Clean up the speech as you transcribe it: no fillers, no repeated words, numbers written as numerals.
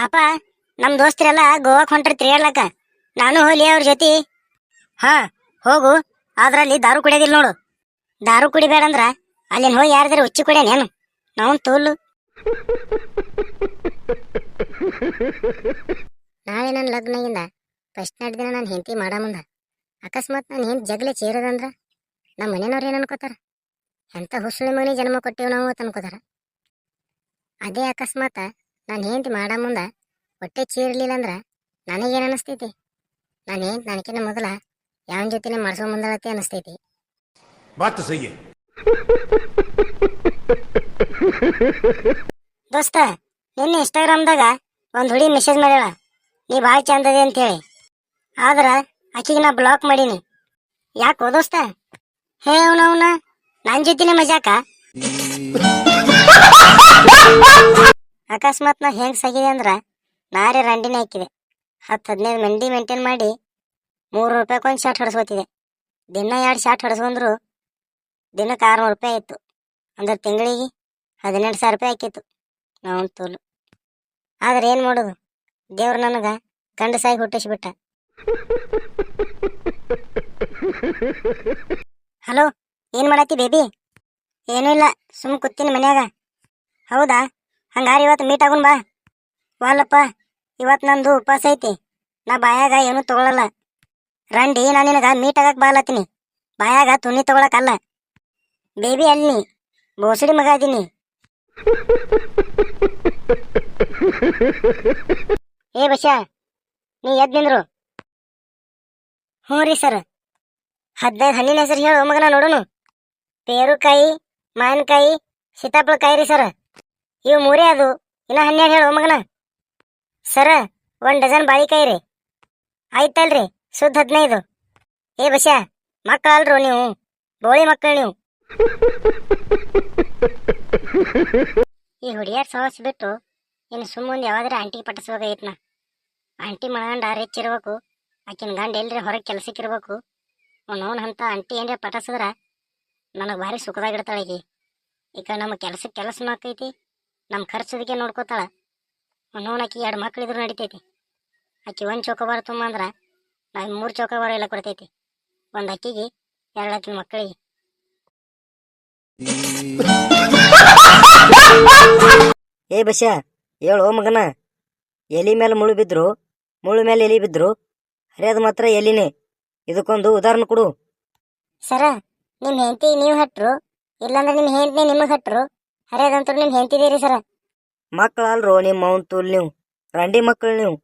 ಅಪ್ಪ, ನಮ್ ದೋಸ್ತರೆಲ್ಲ ಗೋವಾಕ್ ಹೊಂಟ್ರಿ ತಿರ್ಗಾಡ್ಲಕ್ಕ. ನಾನು ಹೋಗ್ಲಿ ಅವ್ರ ಜೊತೆ. ಹಾ ಹೋಗು, ಅದ್ರಲ್ಲಿ ದಾರು ಕುಡಿಯೋದಿಲ್ಲ ನೋಡು. ದಾರು ಕುಡಿಬೇಡಂದ್ರ ಅಲ್ಲಿನ್ ಹೋಗಿ ಯಾರ್ದಾರ ಹುಚ್ಚಿ ಕುಡಿಯನೇನು ನಾವು ತೋಲು. ನಾಳೆ ನನ್ನ ಲಗ್ನಾಗಿಂದ ಫಸ್ಟ್ ನೈಟ್ ದಿನ ನಾನು ಹೆಂಡತಿ ಮಾಡ ಮುಂದ ಅಕಸ್ಮಾತ್ ನಾನು ಹೆಂಡತಿ ಜಗ್ಲೆ ಚೇರದಂದ್ರ ನಮ್ಮ ಮನೆಯವ್ರು ಏನು ಅನ್ಕೋತಾರ? ಎಂಥ ಹುಸುಳಿ ಮನೆ ಜನ್ಮ ಕೊಟ್ಟೇವು ನಾವು ಅಂತ ಅನ್ಕೋತಾರ. ಅದೇ ಅಕಸ್ಮಾತ್ ನಾನು ಹೆಂಡತಿ ಮಾಡ ಮುಂದ ಹೊಟ್ಟೆ ಚೀರ್ಲಿಲ್ಲ ಅಂದ್ರ ನನಗೇನು ಅನಿಸ್ತೈತಿ? ನಾನು ಹೆಂಡತಿ ನನಕಿನ್ನ ಮೊದಲ ಯಾವನ ಜೊತೆನೆ ಮಾಡಿಸೋ ಮುಂದಳತ್ತೆ ಅನಿಸ್ತೈತಿ. ದೋಸ್ತ, ನಿನ್ನೆ ಇನ್ಸ್ಟಾಗ್ರಾಮ್ದಾಗ ಒಂದು ಹುಡುಗಿ ಮೆಸೇಜ್ ಮಾಡ್ಯಾಳ, ನೀ ಭಾಳ ಚಂದದೆ ಅಂತೇಳಿ. ಆದ್ರ ಆಕಿಗೆ ನಾ ಬ್ಲಾಕ್ ಮಾಡೀನಿ. ಯಾಕೋ ದೋಸ್ತ? ಹೇ ಅವನವನ ನನ್ನ ಜೊತೆನೆ ಮಜಾಕ. ಅಕಸ್ಮಾತ್ ನಾ ಹೆಂಗ್ ಸಾಗಿದೆ ಅಂದ್ರ ನಾರೇ ರಂಡಿನೇ ಹಾಕಿದೆ. 10-15 ಮಂದಿ ಮೇಂಟೈನ್ ಮಾಡಿ $3 ಶಾಟ್ ಹೊಡೆಸ್ಕೋತಿದೆ. ದಿನ 2 ಶಾಟ್ ಹೊಡೆಸ್ಕೊಂಡ್ರು ದಿನಕ್ಕೆ $600 ಇತ್ತು. ಅಂದ್ರೆ ತಿಂಗಳಿಗೆ $18,000 ಆಕಿತ್ತು. ನಾವು ತೋಲು. ಆದ್ರೆ ಏನ್ ಮಾಡೋದು, ದೇವ್ರು ನನಗ ಗಂಡಸಾಗಿ ಹುಟ್ಟಿಸ್ಬಿಟ್ಟ. ಹಲೋ, ಏನ್ ಮಾಡತ್ತಿ ಬೇಬಿ? ಏನೂ ಇಲ್ಲ, ಸುಮ್ ಕೂತೀನಿ ಮನ್ಯಾಗ. ಹೌದಾ, ಹಂಗಾರ ಇವತ್ತು ಮೀಟ್ ಆಗುನ್ ಬಾ. ವಾಲಪ್ಪ, ಇವತ್ತು ನಂದು ಉಪವಾಸ ಐತಿ. ನಾ ಬಾಯಾಗ ಏನೂ ತಗೊಳಲ್ಲ. ರಂಡಿ, ನಾ ನಿನಗ ಮೀಟ್ ಆಗಕ್ ಬಾಲತ್ತೀನಿ, ಬಾಯಾಗ ತುನಿ ತಗೊಳಕಲ್ಲ. ಬೇಬಿ ಅಲ್ಲಿ ಬೋಸಡಿ ಮಗ ಅದೀನಿ. ಏ ಬಸ್ಯಾ, ನೀ ಎದ್ ನಿಂದ್ರು. ಹ್ಞೂ ರೀ ಸರ್. 15 ಹಣ್ಣಿನ ಹೆಸರು ಹೇಳು ಮಗನ ನೋಡೋನು. ಪೇರುಕಾಯಿ, ಮಾವಿನಕಾಯಿ, ಸೀತಾಫಲಕಾಯಿ ರೀ ಸರ್. ಇವು 3 ಅದು. ಇನ್ನ 12 ಹೇಳು ಮಗನ. ಸರ, 1 ಡಜನ್ ಬಾಳಿಕಾಯಿ ರೀ. ಆಯ್ತಲ್ರಿ, ಸುದ್ದ 15. ಏ ಬಸ್ಯಾ, ಮಕ್ಕಳಲ್ರು ನೀವು, ಬೋಳಿ ಮಕ್ಕಳು ನೀವು. ಈ ಹುಡುಗಿಯರ್ ಸವಸ್ ಬಿಟ್ಟು ಇನ್ನು ಸುಮ್ಮನೆ ಯಾವಾದ್ರೆ ಆಂಟಿಗೆ ಪಟ್ಟಿಸ್ಬೇಕಾಗಿತ್ನ. ಆಂಟಿ ಮನಗಂಡ ರಿಚ್ ಇರ್ಬೇಕು, ಆಕಿನ ಗಂಡ ಎಲ್ರಿ ಹೊರಗೆ ಕೆಲ್ಸಕ್ಕಿರ್ಬೇಕು. ಅವನವನ್ ಅಂತ ಆಂಟಿ ಏನ್ರ ಪಟಸಿದ್ರ ನನಗೆ ಭಾರಿ ಸುಖದಾಗಿಡ್ತಾಳೆ ಈಕಿ. ಈಗ ನಮ್ಮ ಕೆಲ್ಸಕ್ಕೆ ಕೆಲಸನೂ ಆಕೈತಿ, ನಮ್ಮ ಖರ್ಚದಕ್ಕೆ ನೋಡ್ಕೋತಾಳ. ಅವನವನ್ ಆಕಿ 2 ಮಕ್ಳಿದ್ರು ನಡಿತೈತಿ. ಆಕಿ 1 ಚೌಕಬಾರ ತುಂಬ ಅಂದ್ರ ನಾವು 3 ಚೌಕಬಾರ ಎಲ್ಲ ಕೊಡ್ತೈತಿ. 1 ಅಕ್ಕಿಗೆ 2 ಆಕಿನ ಮಕ್ಕಳಿಗೆ. ಏ ಬಸ್ಯಾ, ಹೇಳು ಮಗನ. ಎಲಿ ಮೇಲೆ ಮುಳು ಬಿದ್ರು, ಮುಳು ಮೇಲೆ ಎಲಿ ಬಿದ್ರು, ಹರಿಯೋದು ಮಾತ್ರ ಎಲಿನೇ. ಇದಕ್ಕೊಂದು ಉದಾಹರಣೆ ಕೊಡು. ಸರ, ನಿಮ್ಮ ಹೆಂಡತಿ ನೀವು ಹಟ್ರು, ಇಲ್ಲಾಂದ್ರೆ ನಿಮ್ಮ ಹೆಂಡತಿ ನಿಮಗೆ ಹಟ್ರು, ಹರಿಯದಂತೂ ನಿಮ್ಮ ಹೆಂಡತಿದ್ದೀರಿ ಸರ. ಮಕ್ಕಳಲ್ರೋ ನಿಮ್ಮ ಅವನ್ ತೂಲ್ ನೀವು, ರಂಡಿ ಮಕ್ಕಳು ನೀವು.